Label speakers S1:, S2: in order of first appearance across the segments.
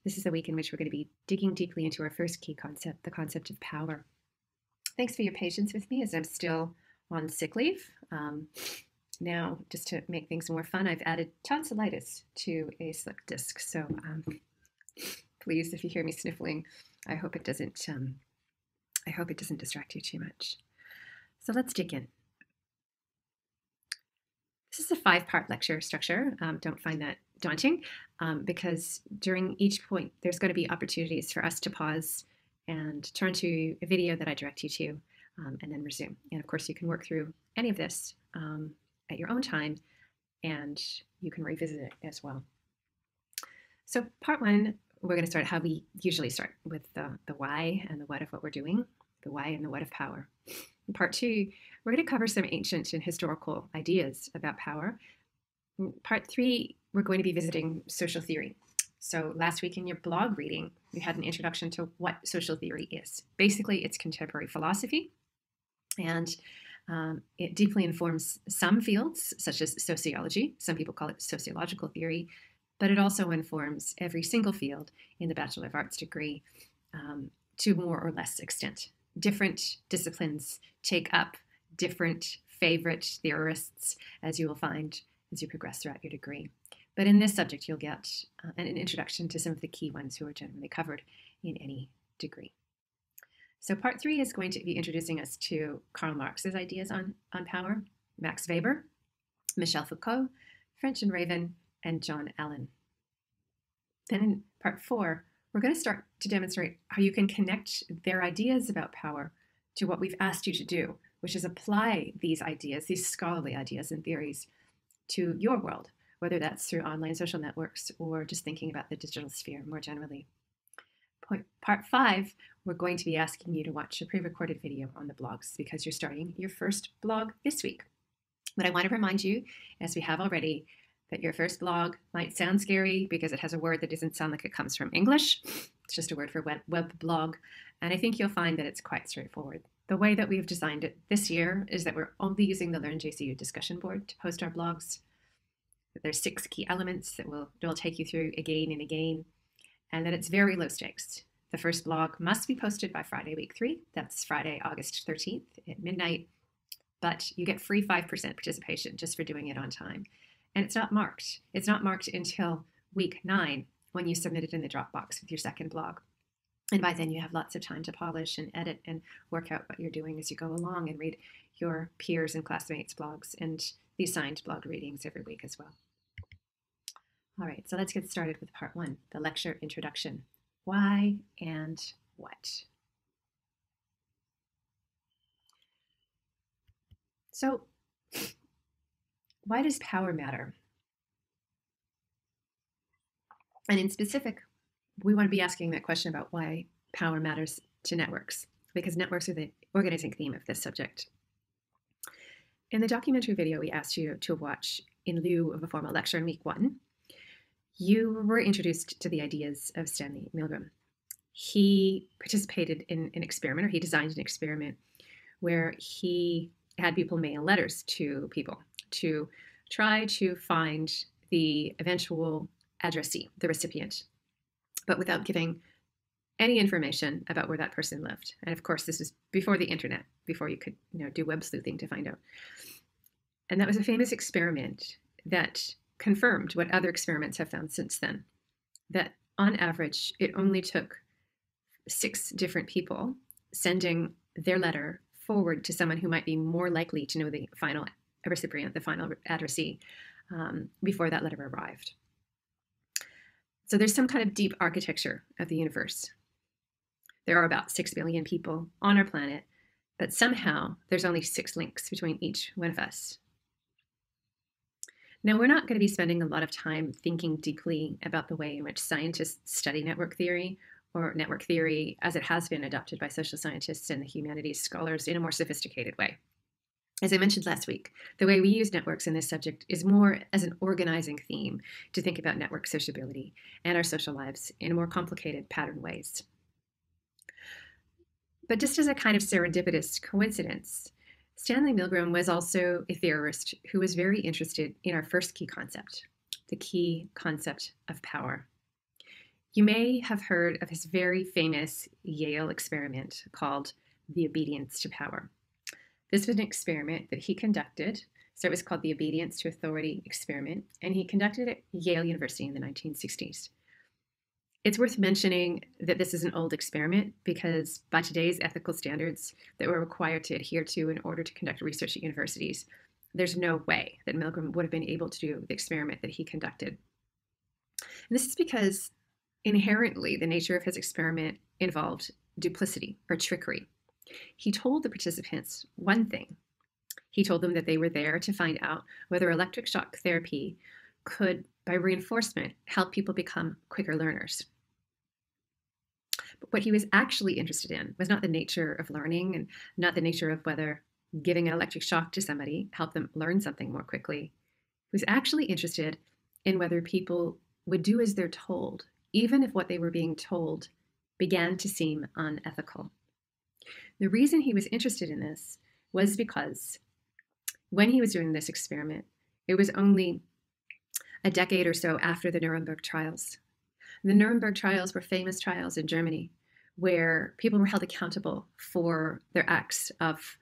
S1: This is the week in which we're going to be digging deeply into our first key concept, the concept of power. Thanks for your patience with me as I'm still on sick leave. Now, just to make things more fun, I've added tonsillitis to a slip disc. So please, if you hear me sniffling, I hope it doesn't distract you too much. So let's dig in. This is a 5-part lecture structure. Don't find that daunting because during each point, there's going to be opportunities for us to pause and turn to a video that I direct you to and then resume. And of course, you can work through any of this at your own time and you can revisit it as well. So part 1, we're going to start how we usually start with the why and the what of what we're doing, the why and the what of power. In part 2, we're going to cover some ancient and historical ideas about power. In part 3, we're going to be visiting social theory. So last week in your blog reading, we had an introduction to what social theory is. Basically, it's contemporary philosophy, and it deeply informs some fields, such as sociology. Some people call it sociological theory, but it also informs every single field in the Bachelor of Arts degree to more or less extent. Different disciplines take up different favorite theorists, as you will find as you progress throughout your degree. But in this subject, you'll get an introduction to some of the key ones who are generally covered in any degree. So part 3 is going to be introducing us to Karl Marx's ideas on power, Max Weber, Michel Foucault, French and Raven, and John Allen. Then in part 4, we're going to start to demonstrate how you can connect their ideas about power to what we've asked you to do, which is apply these ideas, these scholarly ideas and theories, to your world, whether that's through online social networks or just thinking about the digital sphere more generally. Part 5, we're going to be asking you to watch a pre-recorded video on the blogs because you're starting your first blog this week. But I want to remind you, as we have already, that your first blog might sound scary because it has a word that doesn't sound like it comes from English. It's just a word for web blog. And I think you'll find that it's quite straightforward. The way that we've designed it this year is that we're only using the Learn JCU discussion board to post our blogs. There's 6 key elements that we'll take you through again and again, and that it's very low stakes. The first blog must be posted by Friday, week 3. That's Friday, August 13th at midnight. But you get free 5% participation just for doing it on time. And it's not marked. It's not marked until week 9 when you submit it in the Dropbox with your second blog. And by then you have lots of time to polish and edit and work out what you're doing as you go along and read your peers and classmates' blogs and the assigned blog readings every week as well. All right, so let's get started with part 1, the lecture introduction. Why and what? So, why does power matter? And in specific, we want to be asking that question about why power matters to networks, because networks are the organizing theme of this subject. In the documentary video we asked you to watch in lieu of a formal lecture in week 1, you were introduced to the ideas of Stanley Milgram. He participated in an experiment, or he designed an experiment where he had people mail letters to people to try to find the eventual addressee, the recipient, but without giving any information about where that person lived. And of course, this was before the internet, before you could do web sleuthing to find out. And that was a famous experiment that confirmed what other experiments have found since then, that on average, it only took 6 different people sending their letter forward to someone who might be more likely to know the final recipient, the final addressee, before that letter arrived. So there's some kind of deep architecture of the universe. There are about 6 billion people on our planet, but somehow there's only 6 links between each one of us. Now, we're not going to be spending a lot of time thinking deeply about the way in which scientists study network theory, or network theory as it has been adopted by social scientists and the humanities scholars in a more sophisticated way. As I mentioned last week, the way we use networks in this subject is more as an organizing theme to think about network sociability and our social lives in more complicated pattern ways. But just as a kind of serendipitous coincidence, Stanley Milgram was also a theorist who was very interested in our first key concept, the key concept of power. You may have heard of his very famous Yale experiment called the obedience to power. This was an experiment that he conducted. So it was called the obedience to authority experiment, and he conducted it at Yale University in the 1960s. It's worth mentioning that this is an old experiment because by today's ethical standards that we're required to adhere to in order to conduct research at universities, there's no way that Milgram would have been able to do the experiment that he conducted. And this is because inherently the nature of his experiment involved duplicity or trickery. He told the participants one thing. He told them that they were there to find out whether electric shock therapy could, by reinforcement, help people become quicker learners. But what he was actually interested in was not the nature of learning and not the nature of whether giving an electric shock to somebody helped them learn something more quickly. He was actually interested in whether people would do as they're told, even if what they were being told began to seem unethical. The reason he was interested in this was because when he was doing this experiment, it was only a decade or so after the Nuremberg trials. The Nuremberg trials were famous trials in Germany where people were held accountable for their acts of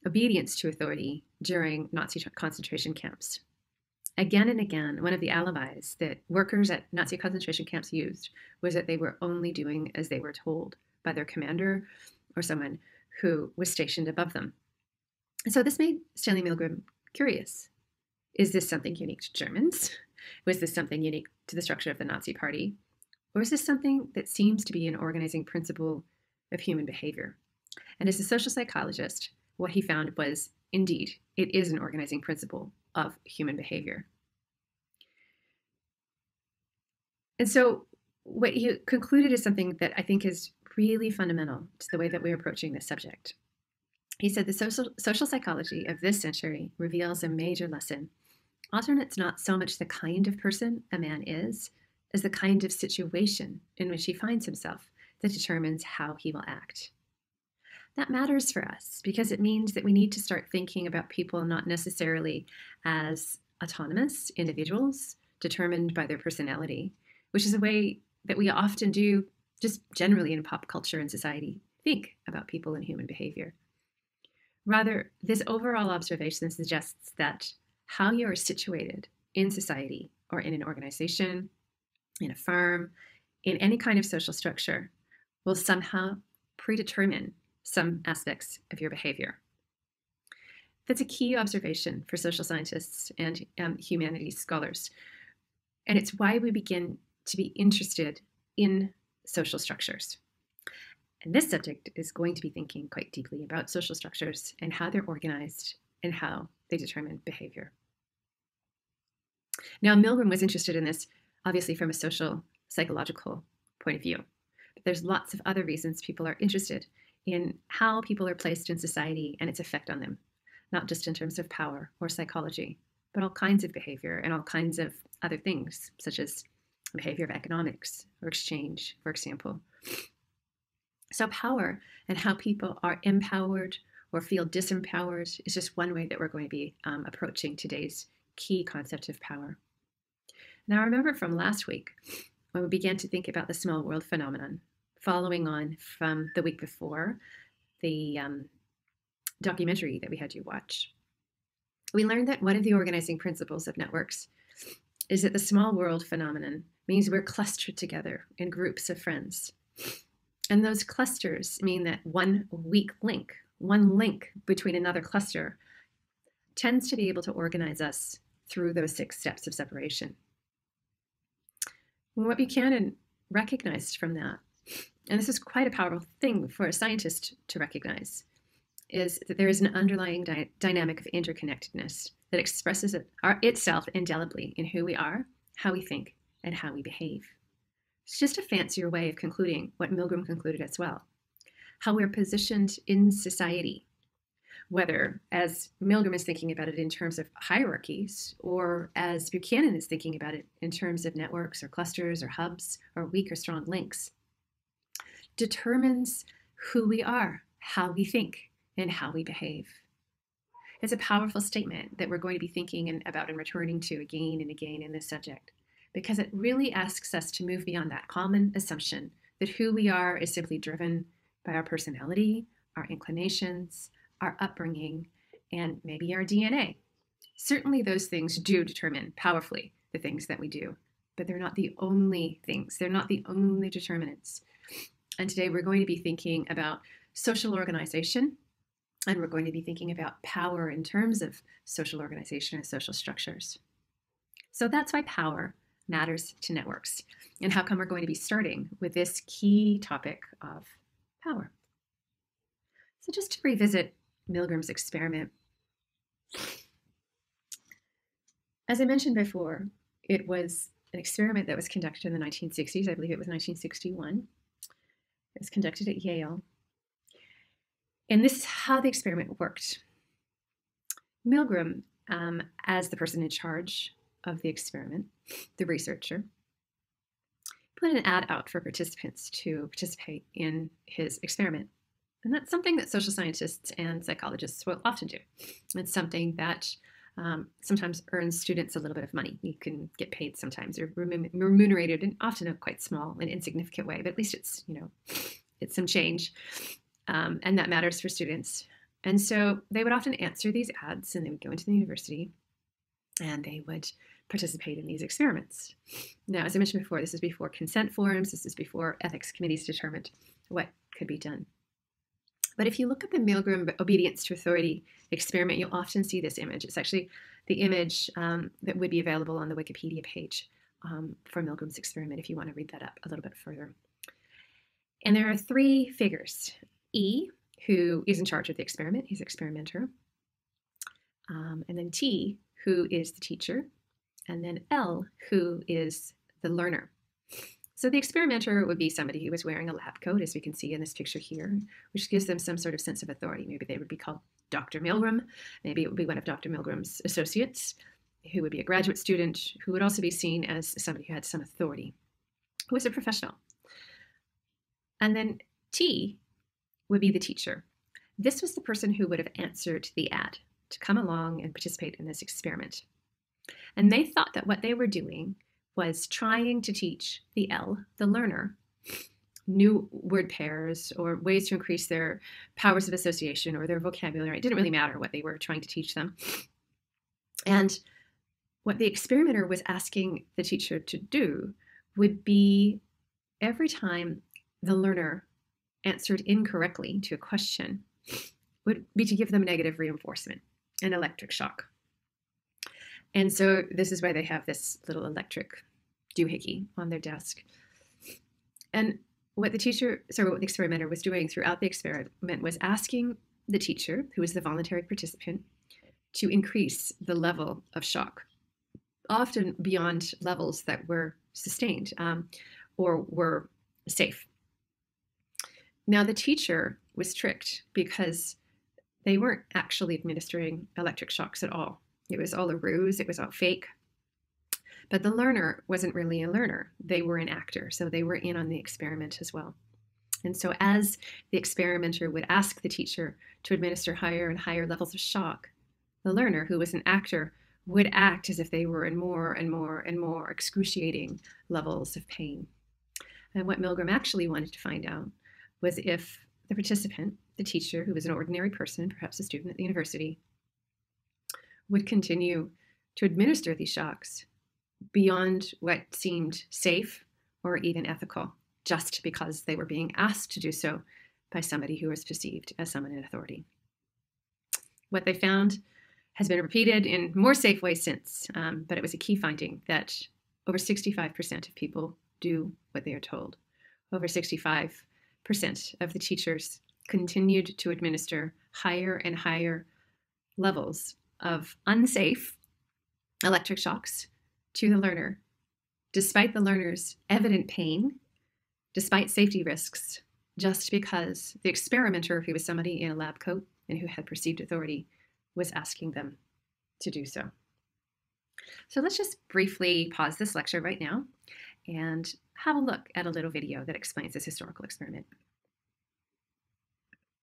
S1: obedience to authority during Nazi concentration camps. Again and again, one of the alibis that workers at Nazi concentration camps used was that they were only doing as they were told by their commander or someone who was stationed above them. So this made Stanley Milgram curious. Is this something unique to Germans? Was this something unique to the structure of the Nazi Party? Or is this something that seems to be an organizing principle of human behavior? And as a social psychologist, what he found was, indeed, it is an organizing principle of human behavior. And so what he concluded is something that I think is really fundamental to the way that we're approaching this subject. He said the social psychology of this century reveals a major lesson. Often it's not so much the kind of person a man is as the kind of situation in which he finds himself that determines how he will act. That matters for us because it means that we need to start thinking about people not necessarily as autonomous individuals determined by their personality, which is a way that we often do just generally in pop culture and society think about people and human behavior. Rather, this overall observation suggests that how you are situated in society or in an organization, in a firm, in any kind of social structure will somehow predetermine some aspects of your behavior. That's a key observation for social scientists and humanities scholars. And it's why we begin to be interested in social structures. And this subject is going to be thinking quite deeply about social structures and how they're organized and how they determine behavior. Now, Milgram was interested in this, obviously, from a social psychological point of view. But there's lots of other reasons people are interested in how people are placed in society and its effect on them, not just in terms of power or psychology, but all kinds of behavior and all kinds of other things, such as behavior of economics or exchange, for example. So power and how people are empowered or feel disempowered is just one way that we're going to be approaching today's key concept of power. Now, remember from last week when we began to think about the small world phenomenon, following on from the week before, the documentary that we had you watch. We learned that one of the organizing principles of networks is that the small world phenomenon means we're clustered together in groups of friends. And those clusters mean that one weak link, one link between another cluster, tends to be able to organize us through those 6 steps of separation. And what Buchanan recognized from that, and this is quite a powerful thing for a scientist to recognize, is that there is an underlying dynamic of interconnectedness that expresses itself indelibly in who we are, how we think, and how we behave. It's just a fancier way of concluding what Milgram concluded as well, how we're positioned in society, whether as Milgram is thinking about it in terms of hierarchies, or as Buchanan is thinking about it in terms of networks or clusters or hubs or weak or strong links, determines who we are, how we think, and how we behave. It's a powerful statement that we're going to be thinking about and returning to again and again in this subject, because it really asks us to move beyond that common assumption that who we are is simply driven by our personality, our inclinations, our upbringing, and maybe our DNA. Certainly those things do determine powerfully the things that we do, but they're not the only things. They're not the only determinants. And today we're going to be thinking about social organization, and we're going to be thinking about power in terms of social organization and social structures. So that's why power matters to networks, and how come we're going to be starting with this key topic of power. So just to revisit Milgrams' experiment, as I mentioned before, it was an experiment that was conducted in the 1960s. I believe it was 1961. It was conducted at Yale. And this is how the experiment worked. Milgram, as the person in charge of the experiment, the researcher, put an ad out for participants to participate in his experiment. And that's something that social scientists and psychologists will often do. It's something that sometimes earns students a little bit of money. You can get paid sometimes, or remunerated in often a quite small and insignificant way, but at least it's, it's some change. And that matters for students. And so they would often answer these ads, and they would go into the university and they would participate in these experiments. Now, as I mentioned before, this is before consent forms. This is before ethics committees determined what could be done. But if you look at the Milgram obedience to authority experiment, you'll often see this image. It's actually the image that would be available on the Wikipedia page for Milgram's experiment if you want to read that up a little bit further. And there are three figures. E, who is in charge of the experiment, he's experimenter. And then T, who is the teacher. And then L, who is the learner. So the experimenter would be somebody who was wearing a lab coat, as we can see in this picture here, which gives them some sort of sense of authority. Maybe they would be called Dr. Milgram. Maybe it would be one of Dr. Milgram's associates, who would be a graduate student, who would also be seen as somebody who had some authority, who was a professional. And then T would be the teacher. This was the person who would have answered the ad to come along and participate in this experiment. And they thought that what they were doing was trying to teach the L, the learner, new word pairs or ways to increase their powers of association or their vocabulary. It didn't really matter what they were trying to teach them. And what the experimenter was asking the teacher to do would be every time the learner answered incorrectly to a question would be to give them negative reinforcement, an electric shock. And so this is why they have this little electric doohickey on their desk. And what the experimenter was doing throughout the experiment was asking the teacher, who was the voluntary participant, to increase the level of shock, often beyond levels that were sustained or were safe. Now, the teacher was tricked because they weren't actually administering electric shocks at all. It was all a ruse. It was all fake. But the learner wasn't really a learner. They were an actor, so they were in on the experiment as well. And so as the experimenter would ask the teacher to administer higher and higher levels of shock, the learner, who was an actor, would act as if they were in more and more and more excruciating levels of pain. And what Milgram actually wanted to find out was if the participant, the teacher, who was an ordinary person, perhaps a student at the university, would continue to administer these shocks beyond what seemed safe or even ethical, just because they were being asked to do so by somebody who was perceived as someone in authority. What they found has been repeated in more safe ways since, but it was a key finding that over 65% of people do what they are told. Over 65% of the teachers continued to administer higher and higher levels of unsafe electric shocks to the learner, despite the learner's evident pain, despite safety risks, just because the experimenter, who was somebody in a lab coat and who had perceived authority, was asking them to do so. So let's just briefly pause this lecture right now and have a look at a little video that explains this historical experiment.